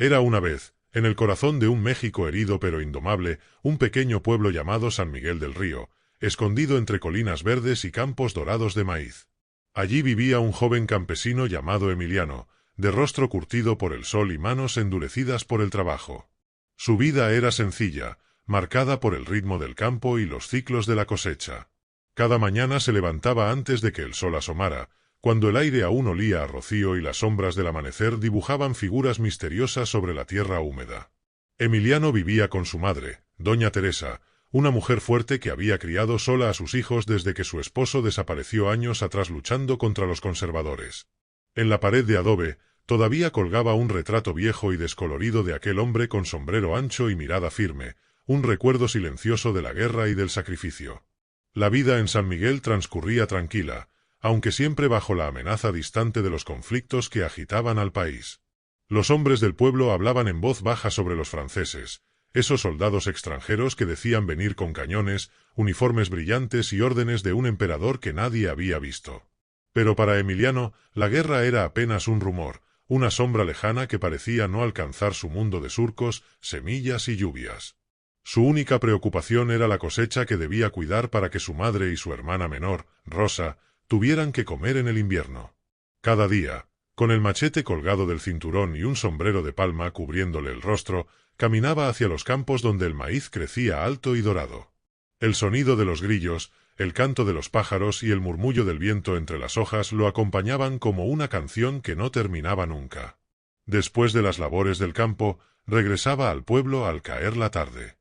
Era una vez, en el corazón de un México herido pero indomable, un pequeño pueblo llamado San Miguel del Río, escondido entre colinas verdes y campos dorados de maíz. Allí vivía un joven campesino llamado Emiliano, de rostro curtido por el sol y manos endurecidas por el trabajo. Su vida era sencilla, marcada por el ritmo del campo y los ciclos de la cosecha. Cada mañana se levantaba antes de que el sol asomara, cuando el aire aún olía a rocío y las sombras del amanecer dibujaban figuras misteriosas sobre la tierra húmeda. Emiliano vivía con su madre, doña Teresa, una mujer fuerte que había criado sola a sus hijos desde que su esposo desapareció años atrás luchando contra los conservadores. En la pared de adobe, todavía colgaba un retrato viejo y descolorido de aquel hombre con sombrero ancho y mirada firme, un recuerdo silencioso de la guerra y del sacrificio. La vida en San Miguel transcurría tranquila, aunque siempre bajo la amenaza distante de los conflictos que agitaban al país. Los hombres del pueblo hablaban en voz baja sobre los franceses, esos soldados extranjeros que decían venir con cañones, uniformes brillantes y órdenes de un emperador que nadie había visto. Pero para Emiliano, la guerra era apenas un rumor, una sombra lejana que parecía no alcanzar su mundo de surcos, semillas y lluvias. Su única preocupación era la cosecha que debía cuidar para que su madre y su hermana menor, Rosa, tuvieran que comer en el invierno. Cada día, con el machete colgado del cinturón y un sombrero de palma cubriéndole el rostro, caminaba hacia los campos donde el maíz crecía alto y dorado. El sonido de los grillos, el canto de los pájaros y el murmullo del viento entre las hojas lo acompañaban como una canción que no terminaba nunca. Después de las labores del campo, regresaba al pueblo al caer la tarde.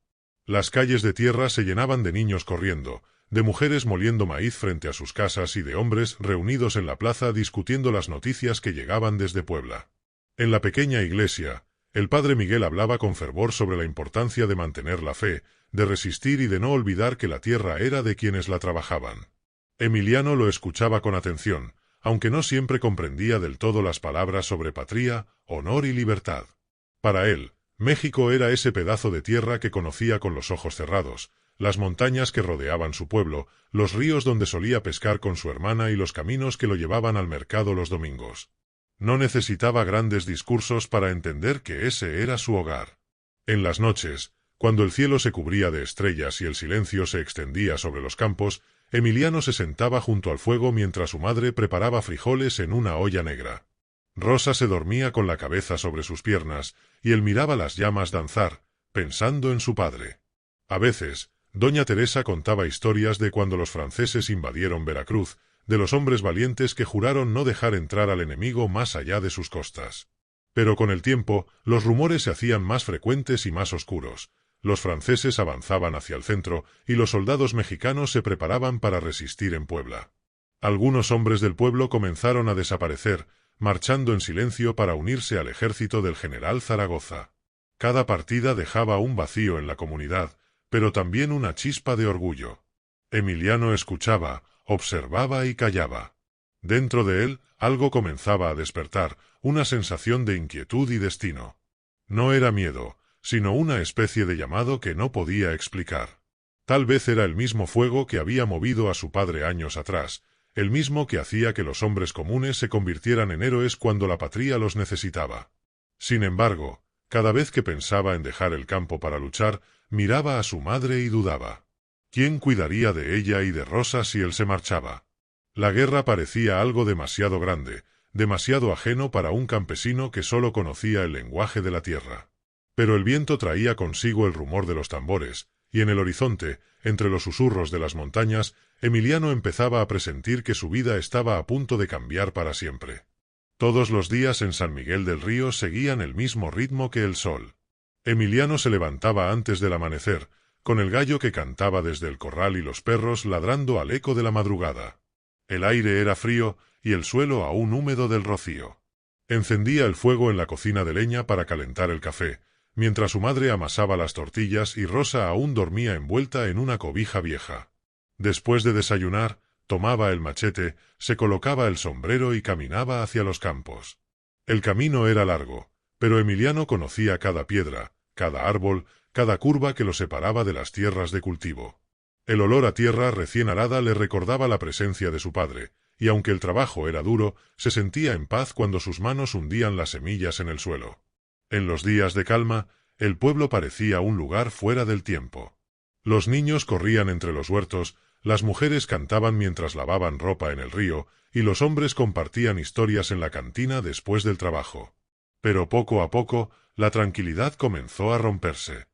Las calles de tierra se llenaban de niños corriendo, de mujeres moliendo maíz frente a sus casas y de hombres reunidos en la plaza discutiendo las noticias que llegaban desde Puebla. En la pequeña iglesia, el padre Miguel hablaba con fervor sobre la importancia de mantener la fe, de resistir y de no olvidar que la tierra era de quienes la trabajaban. Emiliano lo escuchaba con atención, aunque no siempre comprendía del todo las palabras sobre patria, honor y libertad. Para él, México era ese pedazo de tierra que conocía con los ojos cerrados, las montañas que rodeaban su pueblo, los ríos donde solía pescar con su hermana y los caminos que lo llevaban al mercado los domingos. No necesitaba grandes discursos para entender que ese era su hogar. En las noches, cuando el cielo se cubría de estrellas y el silencio se extendía sobre los campos, Emiliano se sentaba junto al fuego mientras su madre preparaba frijoles en una olla negra. Rosa se dormía con la cabeza sobre sus piernas, y él miraba las llamas danzar, pensando en su padre. A veces, doña Teresa contaba historias de cuando los franceses invadieron Veracruz, de los hombres valientes que juraron no dejar entrar al enemigo más allá de sus costas. Pero con el tiempo, los rumores se hacían más frecuentes y más oscuros. Los franceses avanzaban hacia el centro, y los soldados mexicanos se preparaban para resistir en Puebla. Algunos hombres del pueblo comenzaron a desaparecer, marchando en silencio para unirse al ejército del general Zaragoza. Cada partida dejaba un vacío en la comunidad, pero también una chispa de orgullo. Emiliano escuchaba, observaba y callaba. Dentro de él, algo comenzaba a despertar, una sensación de inquietud y destino. No era miedo, sino una especie de llamado que no podía explicar. Tal vez era el mismo fuego que había movido a su padre años atrás, el mismo que hacía que los hombres comunes se convirtieran en héroes cuando la patria los necesitaba. Sin embargo, cada vez que pensaba en dejar el campo para luchar, miraba a su madre y dudaba. ¿Quién cuidaría de ella y de Rosa si él se marchaba? La guerra parecía algo demasiado grande, demasiado ajeno para un campesino que solo conocía el lenguaje de la tierra. Pero el viento traía consigo el rumor de los tambores, y en el horizonte, entre los susurros de las montañas, Emiliano empezaba a presentir que su vida estaba a punto de cambiar para siempre. Todos los días en San Miguel del Río seguían el mismo ritmo que el sol. Emiliano se levantaba antes del amanecer, con el gallo que cantaba desde el corral y los perros ladrando al eco de la madrugada. El aire era frío y el suelo aún húmedo del rocío. Encendía el fuego en la cocina de leña para calentar el café, mientras su madre amasaba las tortillas y Rosa aún dormía envuelta en una cobija vieja. Después de desayunar, tomaba el machete, se colocaba el sombrero y caminaba hacia los campos. El camino era largo, pero Emiliano conocía cada piedra, cada árbol, cada curva que lo separaba de las tierras de cultivo. El olor a tierra recién arada le recordaba la presencia de su padre, y aunque el trabajo era duro, se sentía en paz cuando sus manos hundían las semillas en el suelo. En los días de calma, el pueblo parecía un lugar fuera del tiempo. Los niños corrían entre los huertos, las mujeres cantaban mientras lavaban ropa en el río, y los hombres compartían historias en la cantina después del trabajo. Pero poco a poco, la tranquilidad comenzó a romperse.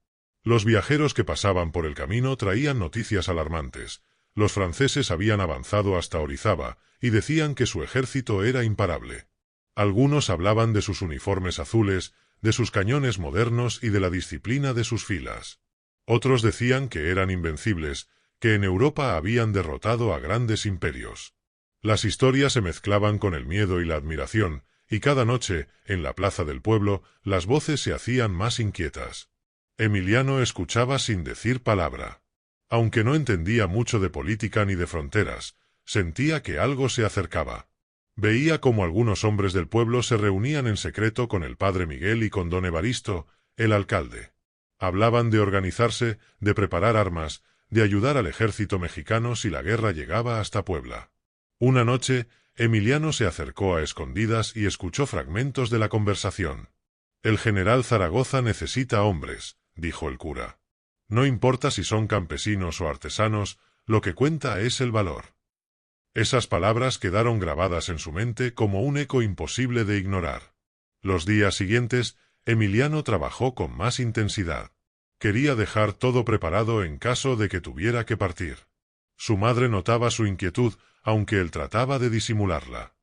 Los viajeros que pasaban por el camino traían noticias alarmantes. Los franceses habían avanzado hasta Orizaba, y decían que su ejército era imparable. Algunos hablaban de sus uniformes azules, de sus cañones modernos y de la disciplina de sus filas. Otros decían que eran invencibles, que en Europa habían derrotado a grandes imperios. Las historias se mezclaban con el miedo y la admiración, y cada noche, en la plaza del pueblo, las voces se hacían más inquietas. Emiliano escuchaba sin decir palabra. Aunque no entendía mucho de política ni de fronteras, sentía que algo se acercaba. Veía cómo algunos hombres del pueblo se reunían en secreto con el padre Miguel y con don Evaristo, el alcalde. Hablaban de organizarse, de preparar armas, de ayudar al ejército mexicano si la guerra llegaba hasta Puebla. Una noche, Emiliano se acercó a escondidas y escuchó fragmentos de la conversación. «El general Zaragoza necesita hombres», dijo el cura. «No importa si son campesinos o artesanos, lo que cuenta es el valor». Esas palabras quedaron grabadas en su mente como un eco imposible de ignorar. Los días siguientes, Emiliano trabajó con más intensidad. Quería dejar todo preparado en caso de que tuviera que partir. Su madre notaba su inquietud, aunque él trataba de disimularla.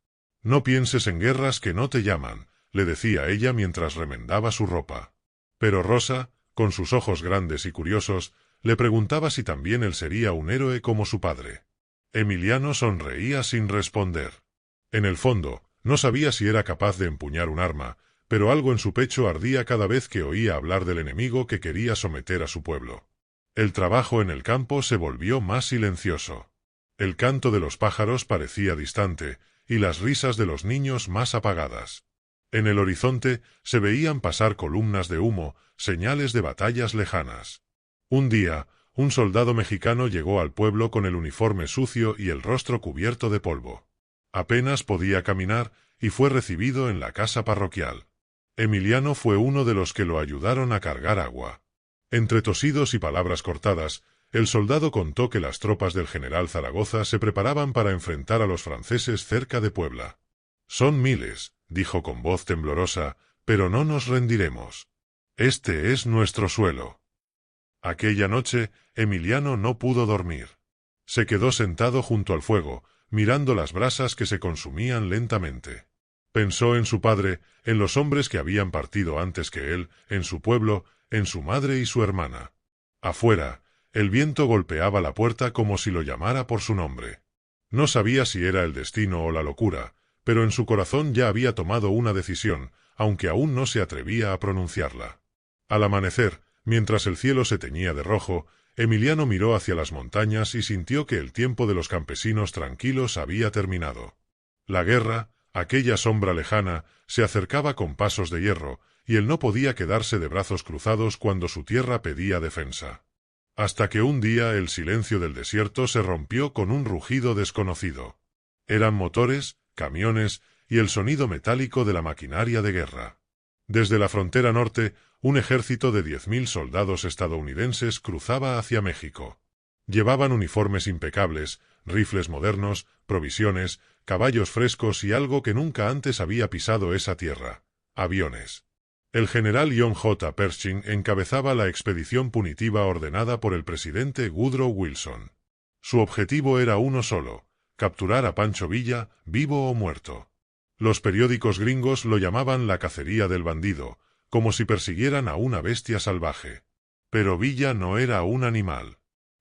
«No pienses en guerras que no te llaman», le decía ella mientras remendaba su ropa. Pero Rosa, con sus ojos grandes y curiosos, le preguntaba si también él sería un héroe como su padre. Emiliano sonreía sin responder. En el fondo, no sabía si era capaz de empuñar un arma, pero algo en su pecho ardía cada vez que oía hablar del enemigo que quería someter a su pueblo. El trabajo en el campo se volvió más silencioso. El canto de los pájaros parecía distante, y las risas de los niños más apagadas. En el horizonte se veían pasar columnas de humo, señales de batallas lejanas. Un día, un soldado mexicano llegó al pueblo con el uniforme sucio y el rostro cubierto de polvo. Apenas podía caminar y fue recibido en la casa parroquial. Emiliano fue uno de los que lo ayudaron a cargar agua. Entre tosidos y palabras cortadas, el soldado contó que las tropas del general Zaragoza se preparaban para enfrentar a los franceses cerca de Puebla. «Son miles», dijo con voz temblorosa, «pero no nos rendiremos. Este es nuestro suelo». Aquella noche, Emiliano no pudo dormir. Se quedó sentado junto al fuego, mirando las brasas que se consumían lentamente. Pensó en su padre, en los hombres que habían partido antes que él, en su pueblo, en su madre y su hermana. Afuera, el viento golpeaba la puerta como si lo llamara por su nombre. No sabía si era el destino o la locura, pero en su corazón ya había tomado una decisión, aunque aún no se atrevía a pronunciarla. Al amanecer, mientras el cielo se teñía de rojo, Emiliano miró hacia las montañas y sintió que el tiempo de los campesinos tranquilos había terminado. La guerra, aquella sombra lejana, se acercaba con pasos de hierro, y él no podía quedarse de brazos cruzados cuando su tierra pedía defensa. Hasta que un día el silencio del desierto se rompió con un rugido desconocido. Eran motores, camiones y el sonido metálico de la maquinaria de guerra. Desde la frontera norte, un ejército de 10.000 soldados estadounidenses cruzaba hacia México. Llevaban uniformes impecables, rifles modernos, provisiones, caballos frescos y algo que nunca antes había pisado esa tierra: aviones. El general John J. Pershing encabezaba la expedición punitiva ordenada por el presidente Woodrow Wilson. Su objetivo era uno solo: capturar a Pancho Villa, vivo o muerto. Los periódicos gringos lo llamaban la cacería del bandido, como si persiguieran a una bestia salvaje. Pero Villa no era un animal.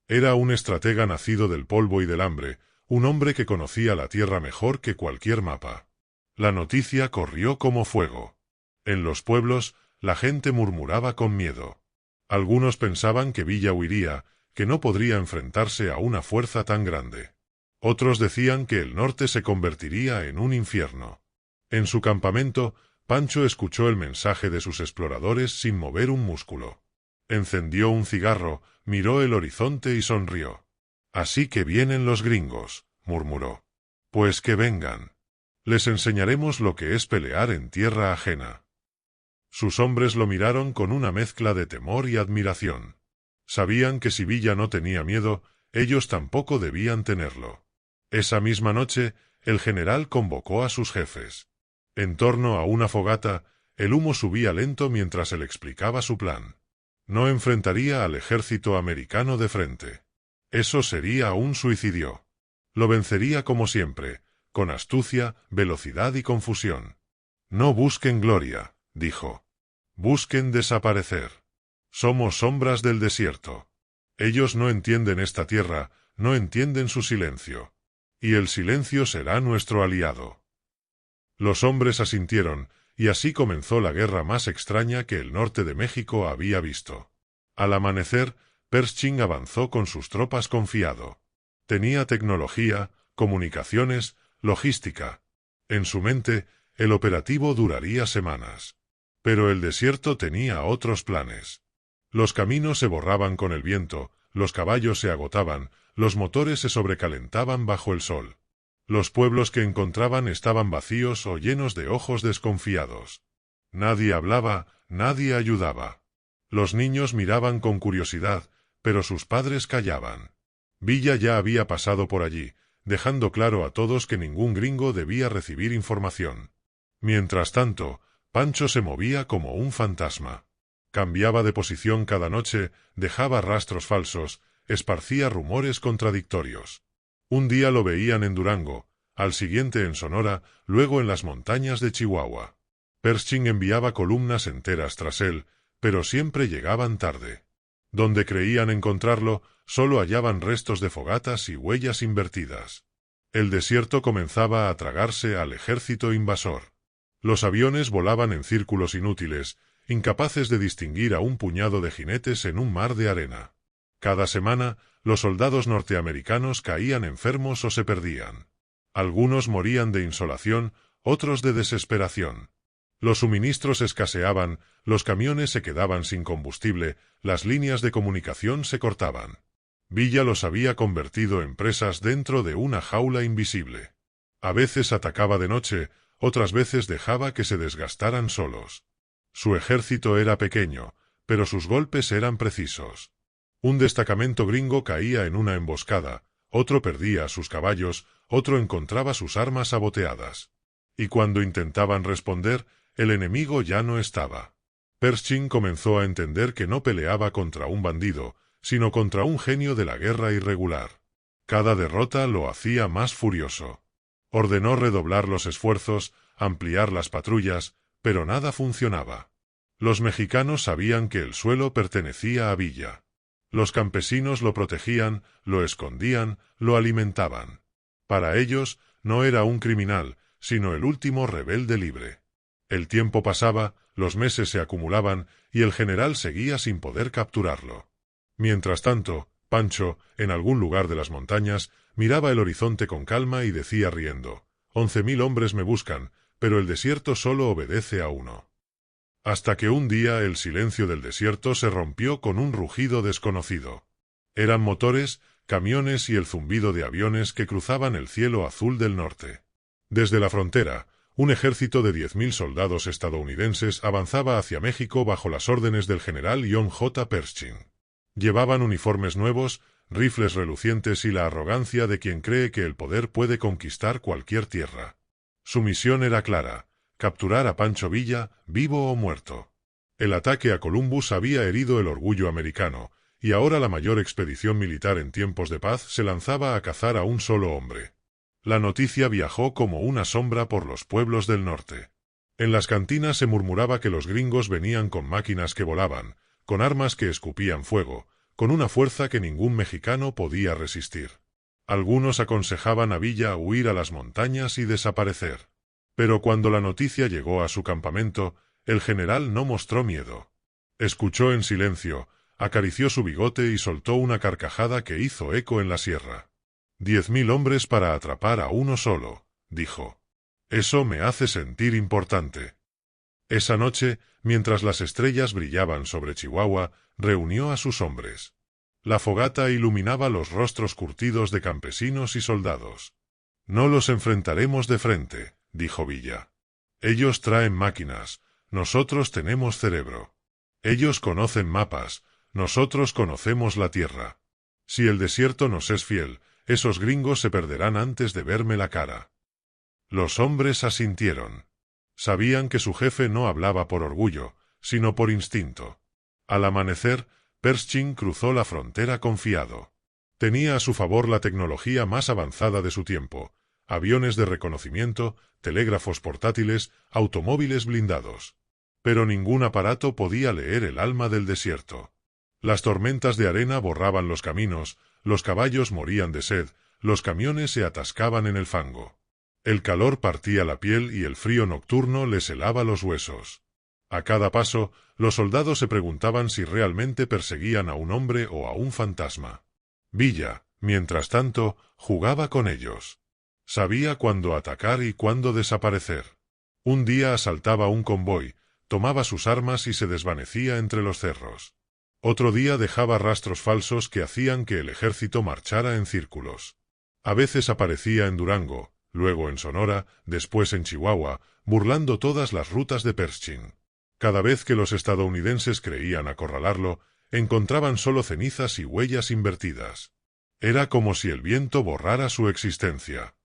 Era un estratega nacido del polvo y del hambre, un hombre que conocía la tierra mejor que cualquier mapa. La noticia corrió como fuego. En los pueblos, la gente murmuraba con miedo. Algunos pensaban que Villa huiría, que no podría enfrentarse a una fuerza tan grande. Otros decían que el norte se convertiría en un infierno. En su campamento, Pancho escuchó el mensaje de sus exploradores sin mover un músculo. Encendió un cigarro, miró el horizonte y sonrió. «Así que vienen los gringos», murmuró. «Pues que vengan. Les enseñaremos lo que es pelear en tierra ajena». Sus hombres lo miraron con una mezcla de temor y admiración. Sabían que si Villa no tenía miedo, ellos tampoco debían tenerlo. Esa misma noche, el general convocó a sus jefes. En torno a una fogata, el humo subía lento mientras él explicaba su plan. No enfrentaría al ejército americano de frente. Eso sería un suicidio. Lo vencería como siempre, con astucia, velocidad y confusión. No busquen gloria, dijo. Busquen desaparecer. Somos sombras del desierto. Ellos no entienden esta tierra, no entienden su silencio. Y el silencio será nuestro aliado. Los hombres asintieron, y así comenzó la guerra más extraña que el norte de México había visto. Al amanecer, Pershing avanzó con sus tropas confiado. Tenía tecnología, comunicaciones, logística. En su mente, el operativo duraría semanas. Pero el desierto tenía otros planes. Los caminos se borraban con el viento, los caballos se agotaban, los motores se sobrecalentaban bajo el sol. Los pueblos que encontraban estaban vacíos o llenos de ojos desconfiados. Nadie hablaba, nadie ayudaba. Los niños miraban con curiosidad, pero sus padres callaban. Villa ya había pasado por allí, dejando claro a todos que ningún gringo debía recibir información. Mientras tanto, Pancho se movía como un fantasma. Cambiaba de posición cada noche, dejaba rastros falsos, esparcía rumores contradictorios. Un día lo veían en Durango, al siguiente en Sonora, luego en las montañas de Chihuahua. Pershing enviaba columnas enteras tras él, pero siempre llegaban tarde. Donde creían encontrarlo, solo hallaban restos de fogatas y huellas invertidas. El desierto comenzaba a tragarse al ejército invasor. Los aviones volaban en círculos inútiles, incapaces de distinguir a un puñado de jinetes en un mar de arena. Cada semana, los soldados norteamericanos caían enfermos o se perdían. Algunos morían de insolación, otros de desesperación. Los suministros escaseaban, los camiones se quedaban sin combustible, las líneas de comunicación se cortaban. Villa los había convertido en presas dentro de una jaula invisible. A veces atacaba de noche, otras veces dejaba que se desgastaran solos. Su ejército era pequeño, pero sus golpes eran precisos. Un destacamento gringo caía en una emboscada, otro perdía sus caballos, otro encontraba sus armas saboteadas. Y cuando intentaban responder, el enemigo ya no estaba. Pershing comenzó a entender que no peleaba contra un bandido, sino contra un genio de la guerra irregular. Cada derrota lo hacía más furioso. Ordenó redoblar los esfuerzos, ampliar las patrullas, pero nada funcionaba. Los mexicanos sabían que el suelo pertenecía a Villa. Los campesinos lo protegían, lo escondían, lo alimentaban. Para ellos, no era un criminal, sino el último rebelde libre. El tiempo pasaba, los meses se acumulaban, y el general seguía sin poder capturarlo. Mientras tanto, Pancho, en algún lugar de las montañas, miraba el horizonte con calma y decía riendo: 11.000 hombres me buscan, pero el desierto solo obedece a uno. Hasta que un día el silencio del desierto se rompió con un rugido desconocido. Eran motores, camiones y el zumbido de aviones que cruzaban el cielo azul del norte. Desde la frontera, un ejército de 10.000 soldados estadounidenses avanzaba hacia México bajo las órdenes del general John J. Pershing. Llevaban uniformes nuevos, rifles relucientes y la arrogancia de quien cree que el poder puede conquistar cualquier tierra. Su misión era clara: capturar a Pancho Villa, vivo o muerto. El ataque a Columbus había herido el orgullo americano, y ahora la mayor expedición militar en tiempos de paz se lanzaba a cazar a un solo hombre. La noticia viajó como una sombra por los pueblos del norte. En las cantinas se murmuraba que los gringos venían con máquinas que volaban, con armas que escupían fuego, con una fuerza que ningún mexicano podía resistir. Algunos aconsejaban a Villa huir a las montañas y desaparecer. Pero cuando la noticia llegó a su campamento, el general no mostró miedo. Escuchó en silencio, acarició su bigote y soltó una carcajada que hizo eco en la sierra. 10.000 hombres para atrapar a uno solo, dijo. Eso me hace sentir importante. Esa noche, mientras las estrellas brillaban sobre Chihuahua, reunió a sus hombres. La fogata iluminaba los rostros curtidos de campesinos y soldados. No los enfrentaremos de frente, dijo Villa. Ellos traen máquinas, nosotros tenemos cerebro. Ellos conocen mapas, nosotros conocemos la tierra. Si el desierto nos es fiel, esos gringos se perderán antes de verme la cara. Los hombres asintieron. Sabían que su jefe no hablaba por orgullo, sino por instinto. Al amanecer, Pershing cruzó la frontera confiado. Tenía a su favor la tecnología más avanzada de su tiempo: aviones de reconocimiento, telégrafos portátiles, automóviles blindados. Pero ningún aparato podía leer el alma del desierto. Las tormentas de arena borraban los caminos, los caballos morían de sed, los camiones se atascaban en el fango. El calor partía la piel y el frío nocturno les helaba los huesos. A cada paso, los soldados se preguntaban si realmente perseguían a un hombre o a un fantasma. Villa, mientras tanto, jugaba con ellos. Sabía cuándo atacar y cuándo desaparecer. Un día asaltaba un convoy, tomaba sus armas y se desvanecía entre los cerros. Otro día dejaba rastros falsos que hacían que el ejército marchara en círculos. A veces aparecía en Durango, luego en Sonora, después en Chihuahua, burlando todas las rutas de Pershing. Cada vez que los estadounidenses creían acorralarlo, encontraban solo cenizas y huellas invertidas. Era como si el viento borrara su existencia.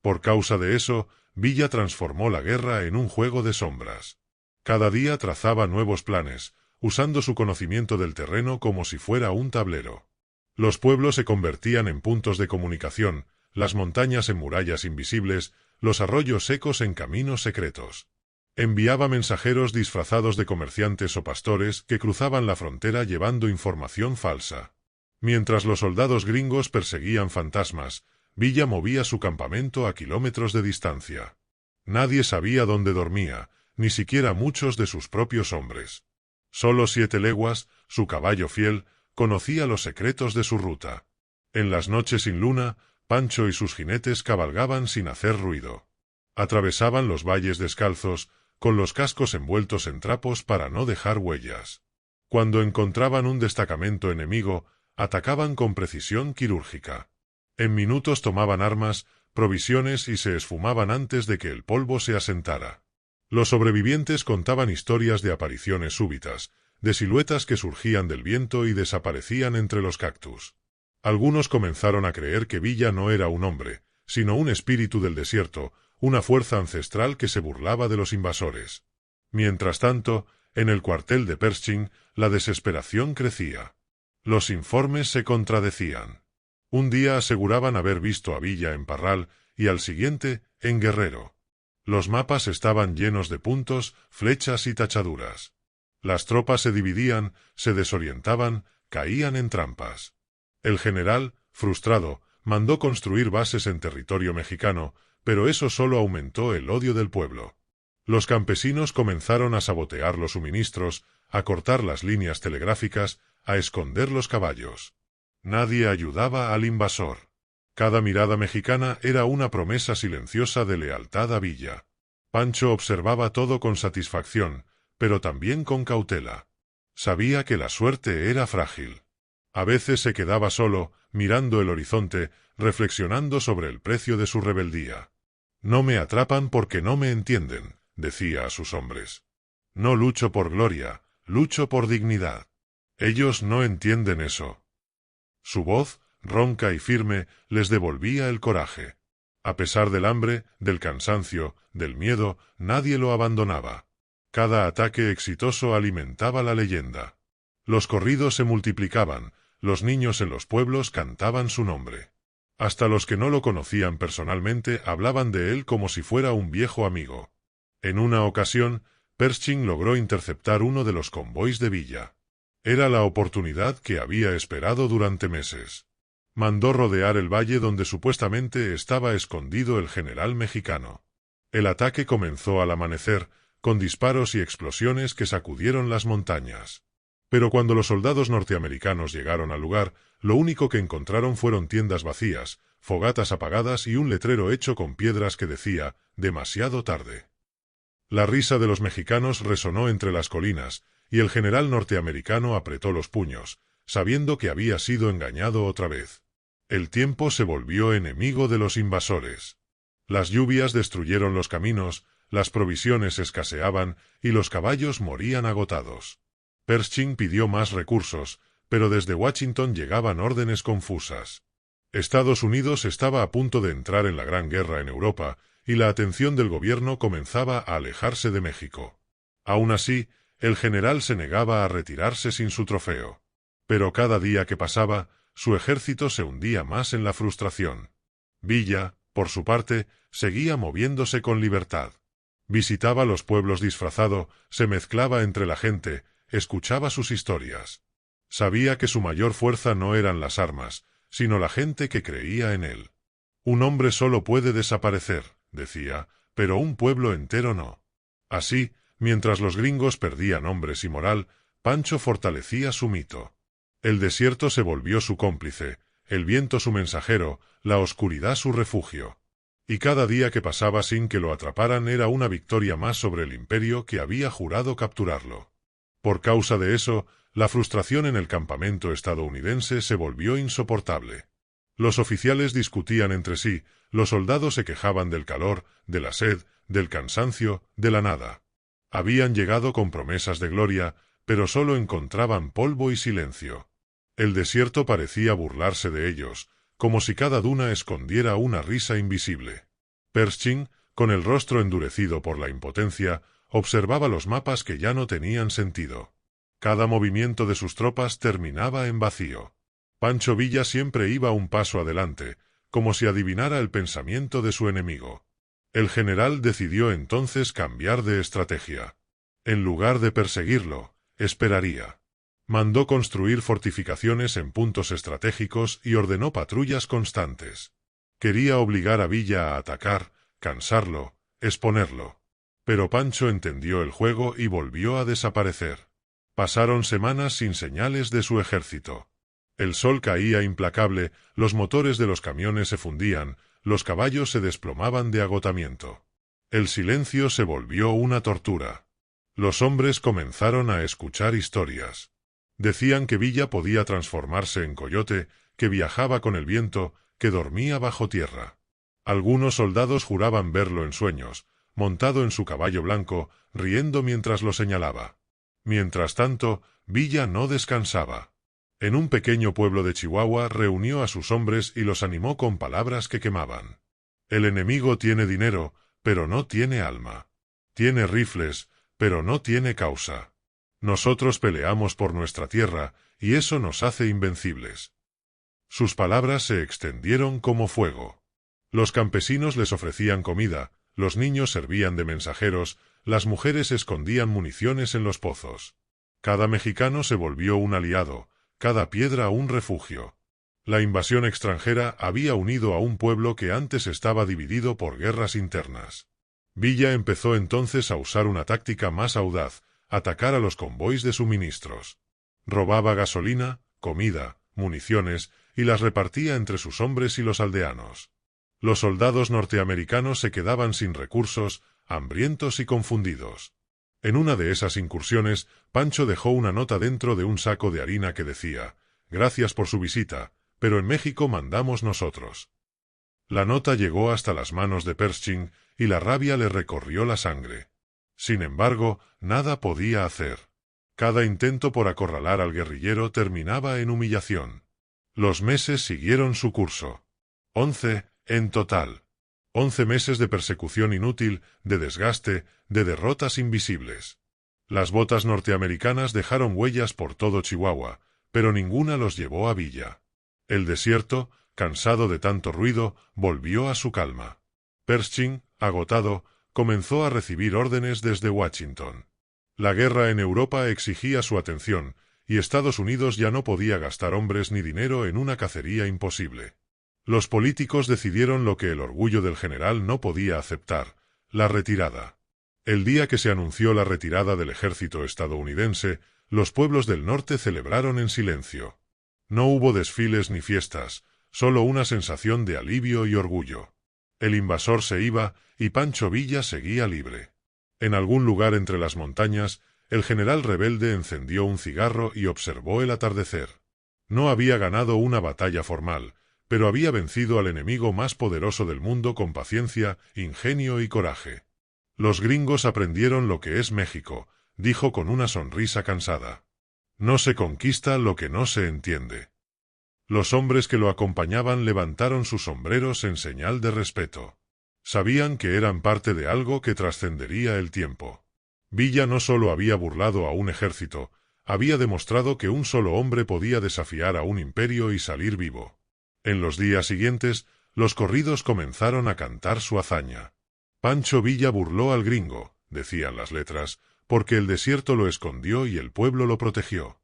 Por causa de eso, Villa transformó la guerra en un juego de sombras. Cada día trazaba nuevos planes, usando su conocimiento del terreno como si fuera un tablero. Los pueblos se convertían en puntos de comunicación, las montañas en murallas invisibles, los arroyos secos en caminos secretos. Enviaba mensajeros disfrazados de comerciantes o pastores que cruzaban la frontera llevando información falsa. Mientras los soldados gringos perseguían fantasmas, Villa movía su campamento a kilómetros de distancia. Nadie sabía dónde dormía, ni siquiera muchos de sus propios hombres. Solo 7 leguas, su caballo fiel, conocía los secretos de su ruta. En las noches sin luna, Pancho y sus jinetes cabalgaban sin hacer ruido. Atravesaban los valles descalzos, con los cascos envueltos en trapos para no dejar huellas. Cuando encontraban un destacamento enemigo, atacaban con precisión quirúrgica. En minutos tomaban armas, provisiones y se esfumaban antes de que el polvo se asentara. Los sobrevivientes contaban historias de apariciones súbitas, de siluetas que surgían del viento y desaparecían entre los cactus. Algunos comenzaron a creer que Villa no era un hombre, sino un espíritu del desierto, una fuerza ancestral que se burlaba de los invasores. Mientras tanto, en el cuartel de Pershing, la desesperación crecía. Los informes se contradecían. Un día aseguraban haber visto a Villa en Parral y al siguiente, en Guerrero. Los mapas estaban llenos de puntos, flechas y tachaduras. Las tropas se dividían, se desorientaban, caían en trampas. El general, frustrado, mandó construir bases en territorio mexicano, pero eso solo aumentó el odio del pueblo. Los campesinos comenzaron a sabotear los suministros, a cortar las líneas telegráficas, a esconder los caballos. Nadie ayudaba al invasor. Cada mirada mexicana era una promesa silenciosa de lealtad a Villa. Pancho observaba todo con satisfacción, pero también con cautela. Sabía que la suerte era frágil. A veces se quedaba solo, mirando el horizonte, reflexionando sobre el precio de su rebeldía. «No me atrapan porque no me entienden», decía a sus hombres. «No lucho por gloria, lucho por dignidad. Ellos no entienden eso». Su voz, ronca y firme, les devolvía el coraje. A pesar del hambre, del cansancio, del miedo, nadie lo abandonaba. Cada ataque exitoso alimentaba la leyenda. Los corridos se multiplicaban, los niños en los pueblos cantaban su nombre. Hasta los que no lo conocían personalmente hablaban de él como si fuera un viejo amigo. En una ocasión, Pershing logró interceptar uno de los convoys de Villa. Era la oportunidad que había esperado durante meses. Mandó rodear el valle donde supuestamente estaba escondido el general mexicano. El ataque comenzó al amanecer, con disparos y explosiones que sacudieron las montañas. Pero cuando los soldados norteamericanos llegaron al lugar, lo único que encontraron fueron tiendas vacías, fogatas apagadas y un letrero hecho con piedras que decía «demasiado tarde». La risa de los mexicanos resonó entre las colinas, y el general norteamericano apretó los puños, sabiendo que había sido engañado otra vez. El tiempo se volvió enemigo de los invasores. Las lluvias destruyeron los caminos, Las provisiones escaseaban y los caballos morían agotados. Pershing pidió más recursos, pero desde Washington llegaban órdenes confusas. Estados Unidos estaba a punto de entrar en la Gran Guerra en Europa, y la atención del gobierno comenzaba a alejarse de México. Aún así, el general se negaba a retirarse sin su trofeo. Pero cada día que pasaba, su ejército se hundía más en la frustración. Villa, por su parte, seguía moviéndose con libertad. Visitaba los pueblos disfrazado, se mezclaba entre la gente, escuchaba sus historias. Sabía que su mayor fuerza no eran las armas, sino la gente que creía en él. Un hombre solo puede desaparecer, decía, pero un pueblo entero no. Así, mientras los gringos perdían hombres y moral, Pancho fortalecía su mito. El desierto se volvió su cómplice, el viento su mensajero, la oscuridad su refugio. Y cada día que pasaba sin que lo atraparan era una victoria más sobre el imperio que había jurado capturarlo. Por causa de eso, la frustración en el campamento estadounidense se volvió insoportable. Los oficiales discutían entre sí, los soldados se quejaban del calor, de la sed, del cansancio, de la nada. Habían llegado con promesas de gloria, pero solo encontraban polvo y silencio. El desierto parecía burlarse de ellos, como si cada duna escondiera una risa invisible. Pershing, con el rostro endurecido por la impotencia, observaba los mapas que ya no tenían sentido. Cada movimiento de sus tropas terminaba en vacío. Pancho Villa siempre iba un paso adelante, como si adivinara el pensamiento de su enemigo. El general decidió entonces cambiar de estrategia. En lugar de perseguirlo, esperaría. Mandó construir fortificaciones en puntos estratégicos y ordenó patrullas constantes. Quería obligar a Villa a atacar, cansarlo, exponerlo. Pero Pancho entendió el juego y volvió a desaparecer. Pasaron semanas sin señales de su ejército. El sol caía implacable, los motores de los camiones se fundían, los caballos se desplomaban de agotamiento. El silencio se volvió una tortura. Los hombres comenzaron a escuchar historias. Decían que Villa podía transformarse en coyote, que viajaba con el viento, que dormía bajo tierra. Algunos soldados juraban verlo en sueños, montado en su caballo blanco, riendo mientras lo señalaba. Mientras tanto, Villa no descansaba. En un pequeño pueblo de Chihuahua reunió a sus hombres y los animó con palabras que quemaban. El enemigo tiene dinero, pero no tiene alma. Tiene rifles, pero no tiene causa. Nosotros peleamos por nuestra tierra, y eso nos hace invencibles. Sus palabras se extendieron como fuego. Los campesinos les ofrecían comida, los niños servían de mensajeros, las mujeres escondían municiones en los pozos. Cada mexicano se volvió un aliado, cada piedra un refugio. La invasión extranjera había unido a un pueblo que antes estaba dividido por guerras internas. Villa empezó entonces a usar una táctica más audaz, atacar a los convoys de suministros. Robaba gasolina, comida, municiones, y las repartía entre sus hombres y los aldeanos. Los soldados norteamericanos se quedaban sin recursos, hambrientos y confundidos. En una de esas incursiones, Pancho dejó una nota dentro de un saco de harina que decía: «Gracias por su visita, pero en México mandamos nosotros». La nota llegó hasta las manos de Pershing, y la rabia le recorrió la sangre. Sin embargo, nada podía hacer. Cada intento por acorralar al guerrillero terminaba en humillación. Los meses siguieron su curso. 11, en total. 11 meses de persecución inútil, de desgaste, de derrotas invisibles. Las botas norteamericanas dejaron huellas por todo Chihuahua, pero ninguna los llevó a Villa. El desierto, cansado de tanto ruido, volvió a su calma. Pershing, agotado, comenzó a recibir órdenes desde Washington. La guerra en Europa exigía su atención, y Estados Unidos ya no podía gastar hombres ni dinero en una cacería imposible. Los políticos decidieron lo que el orgullo del general no podía aceptar: la retirada. El día que se anunció la retirada del ejército estadounidense, los pueblos del norte celebraron en silencio. No hubo desfiles ni fiestas, solo una sensación de alivio y orgullo. El invasor se iba, y Pancho Villa seguía libre. En algún lugar entre las montañas, el general rebelde encendió un cigarro y observó el atardecer. No había ganado una batalla formal, pero había vencido al enemigo más poderoso del mundo con paciencia, ingenio y coraje. Los gringos aprendieron lo que es México, dijo con una sonrisa cansada. No se conquista lo que no se entiende. Los hombres que lo acompañaban levantaron sus sombreros en señal de respeto. Sabían que eran parte de algo que trascendería el tiempo. Villa no solo había burlado a un ejército, había demostrado que un solo hombre podía desafiar a un imperio y salir vivo. En los días siguientes, los corridos comenzaron a cantar su hazaña. Pancho Villa burló al gringo, decían las letras, porque el desierto lo escondió y el pueblo lo protegió.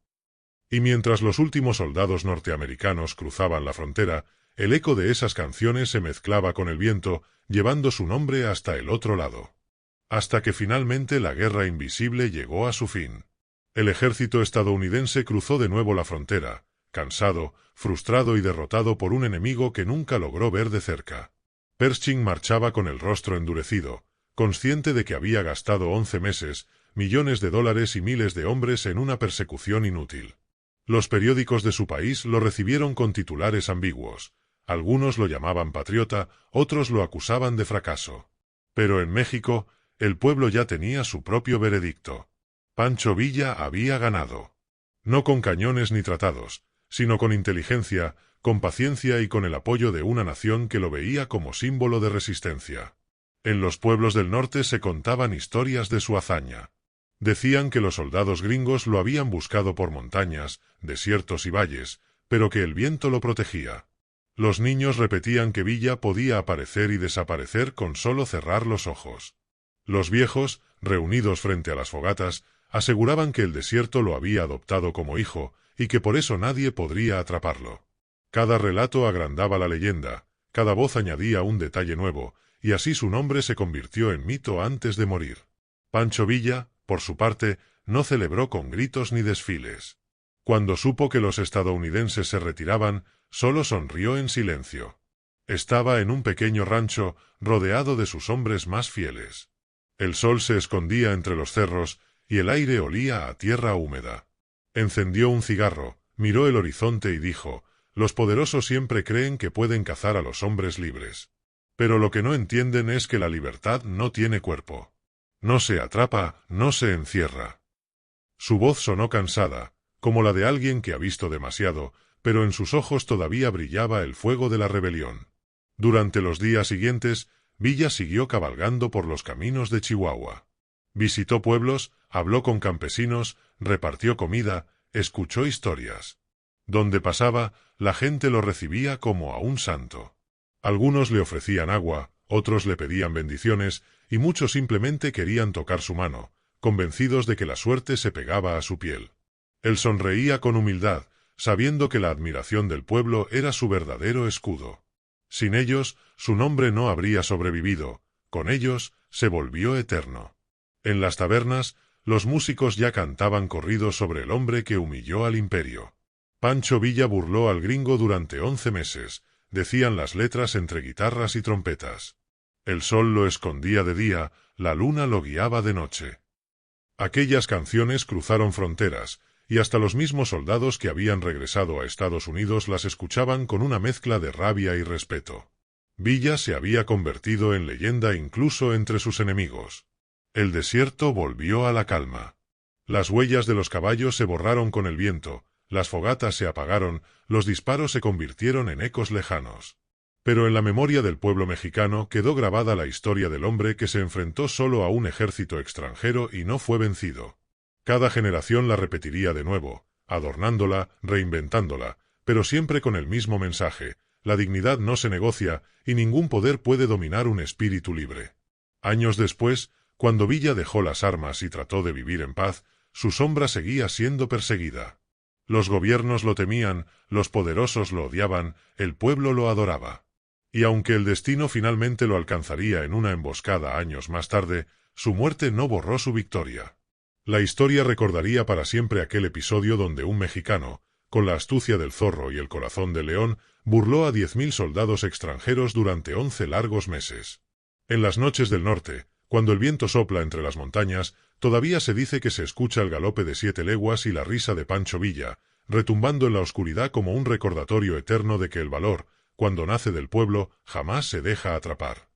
Y mientras los últimos soldados norteamericanos cruzaban la frontera, el eco de esas canciones se mezclaba con el viento, llevando su nombre hasta el otro lado. Hasta que finalmente la guerra invisible llegó a su fin. El ejército estadounidense cruzó de nuevo la frontera, cansado, frustrado y derrotado por un enemigo que nunca logró ver de cerca. Pershing marchaba con el rostro endurecido, consciente de que había gastado 11 meses, millones de dólares y miles de hombres en una persecución inútil. Los periódicos de su país lo recibieron con titulares ambiguos. Algunos lo llamaban patriota, otros lo acusaban de fracaso. Pero en México, el pueblo ya tenía su propio veredicto. Pancho Villa había ganado. No con cañones ni tratados, sino con inteligencia, con paciencia y con el apoyo de una nación que lo veía como símbolo de resistencia. En los pueblos del norte se contaban historias de su hazaña. Decían que los soldados gringos lo habían buscado por montañas, desiertos y valles, pero que el viento lo protegía. Los niños repetían que Villa podía aparecer y desaparecer con solo cerrar los ojos. Los viejos, reunidos frente a las fogatas, aseguraban que el desierto lo había adoptado como hijo y que por eso nadie podría atraparlo. Cada relato agrandaba la leyenda, cada voz añadía un detalle nuevo, y así su nombre se convirtió en mito antes de morir. Pancho Villa, por su parte, no celebró con gritos ni desfiles. Cuando supo que los estadounidenses se retiraban, solo sonrió en silencio. Estaba en un pequeño rancho, rodeado de sus hombres más fieles. El sol se escondía entre los cerros, y el aire olía a tierra húmeda. Encendió un cigarro, miró el horizonte y dijo: «Los poderosos siempre creen que pueden cazar a los hombres libres. Pero lo que no entienden es que la libertad no tiene cuerpo. No se atrapa, no se encierra». Su voz sonó cansada, como la de alguien que ha visto demasiado, pero en sus ojos todavía brillaba el fuego de la rebelión. Durante los días siguientes, Villa siguió cabalgando por los caminos de Chihuahua. Visitó pueblos, habló con campesinos, repartió comida, escuchó historias. Donde pasaba, la gente lo recibía como a un santo. Algunos le ofrecían agua, otros le pedían bendiciones, y muchos simplemente querían tocar su mano, convencidos de que la suerte se pegaba a su piel. Él sonreía con humildad, sabiendo que la admiración del pueblo era su verdadero escudo. Sin ellos, su nombre no habría sobrevivido, con ellos, se volvió eterno. En las tabernas, los músicos ya cantaban corridos sobre el hombre que humilló al imperio. Pancho Villa burló al gringo durante 11 meses, decían las letras entre guitarras y trompetas. El sol lo escondía de día, la luna lo guiaba de noche. Aquellas canciones cruzaron fronteras, y hasta los mismos soldados que habían regresado a Estados Unidos las escuchaban con una mezcla de rabia y respeto. Villa se había convertido en leyenda incluso entre sus enemigos. El desierto volvió a la calma. Las huellas de los caballos se borraron con el viento, las fogatas se apagaron, los disparos se convirtieron en ecos lejanos. Pero en la memoria del pueblo mexicano quedó grabada la historia del hombre que se enfrentó solo a un ejército extranjero y no fue vencido. Cada generación la repetiría de nuevo, adornándola, reinventándola, pero siempre con el mismo mensaje: la dignidad no se negocia y ningún poder puede dominar un espíritu libre. Años después, cuando Villa dejó las armas y trató de vivir en paz, su sombra seguía siendo perseguida. Los gobiernos lo temían, los poderosos lo odiaban, el pueblo lo adoraba. Y aunque el destino finalmente lo alcanzaría en una emboscada años más tarde, su muerte no borró su victoria. La historia recordaría para siempre aquel episodio donde un mexicano, con la astucia del zorro y el corazón del león, burló a 10.000 soldados extranjeros durante 11 largos meses. En las noches del norte, cuando el viento sopla entre las montañas, todavía se dice que se escucha el galope de 7 leguas y la risa de Pancho Villa, retumbando en la oscuridad como un recordatorio eterno de que el valor, cuando nace del pueblo, jamás se deja atrapar.